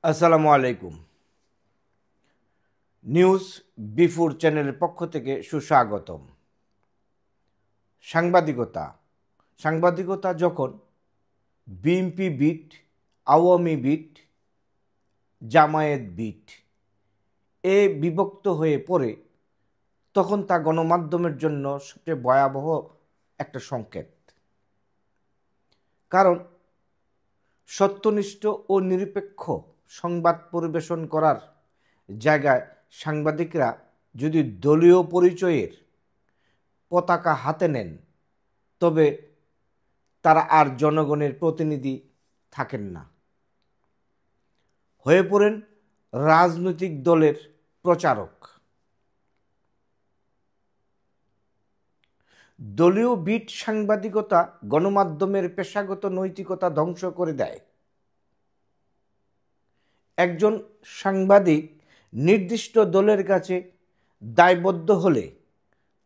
আসসালামু আলাইকুম। News before চ্যানেলের পক্ষ থেকে সুস্বাগতম। সাংবাদিকতা যখন BNP beat, Awami beat, Jamaat beat বিভক্ত হয়ে পড়ে, তখন তা গণমাধ্যমের জন্য সবচেয়ে ভয়াবহ একটা সংকেত। কারণ সত্যনিষ্ঠ ও নিরপেক্ষ সংবাদ পরিবেশন করার জায়গায় সাংবাদিকরা যদি দলীয় পরিচয়ের পতাকা হাতে নেন, তবে তারা আর জনগণের প্রতিনিধি থাকেন না, হয়ে পড়েন রাজনৈতিক দলের প্রচারক। দলীয় বিট সাংবাদিকতা গণমাধ্যমের পেশাগত নৈতিকতা ধ্বংস করে দেয়। একজন সাংবাদিক নির্দিষ্ট দলের কাছে দায়বদ্ধ হলে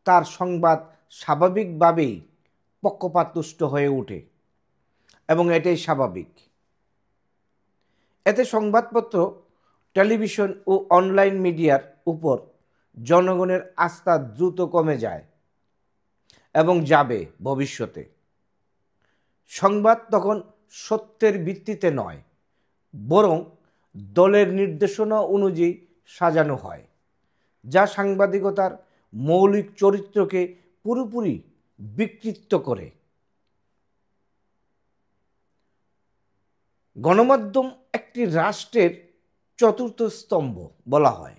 তার সংবাদ স্বাভাবিকভাবেই পক্ষপাতদুষ্ট হয়ে ওঠে, এবং এটাই স্বাভাবিক। এতে সংবাদপত্র, টেলিভিশন ও অনলাইন মিডিয়ার উপর জনগণের আস্থা দ্রুত কমে যায় এবং যাবে ভবিষ্যতে। সংবাদ তখন সত্যের ভিত্তিতে নয়, বরং দলের নির্দেশনা অনুযায়ী সাজানো হয়, যা সাংবাদিকতার মৌলিক চরিত্রকে পুরোপুরি বিকৃত করে। গণমাধ্যম একটি রাষ্ট্রের চতুর্থ স্তম্ভ বলা হয়।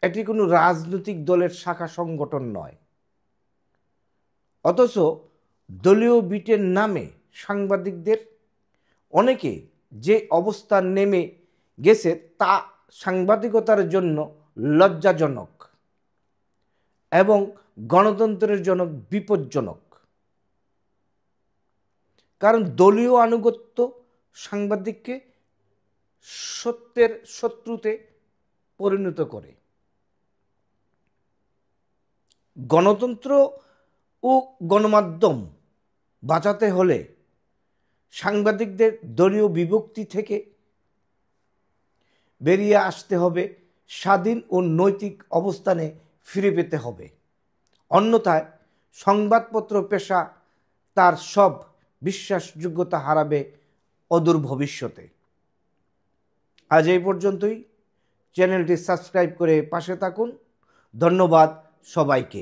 এটি কোনো রাজনৈতিক দলের শাখা সংগঠন নয়। অথচ দলীয় বিটের নামে সাংবাদিকদের অনেকে যে অবস্থান নেমে গেছে, তা সাংবাদিকতার জন্য লজ্জাজনক এবং গণতন্ত্রের জন্য বিপজ্জনক। কারণ দলীয় আনুগত্য সাংবাদিককে সত্যের শত্রুতে পরিণত করে। গণতন্ত্র ও গণমাধ্যম বাঁচাতে হলে সাংবাদিকদের দলীয় বিভক্তি থেকে বেরিয়ে আসতে হবে, স্বাধীন ও নৈতিক অবস্থানে ফিরে পেতে হবে। অন্যথায় সংবাদপত্র পেশা তার সব বিশ্বাসযোগ্যতা হারাবে অদূর ভবিষ্যতে। আজ এই পর্যন্তই। চ্যানেলটি সাবস্ক্রাইব করে পাশে থাকুন। ধন্যবাদ সবাইকে।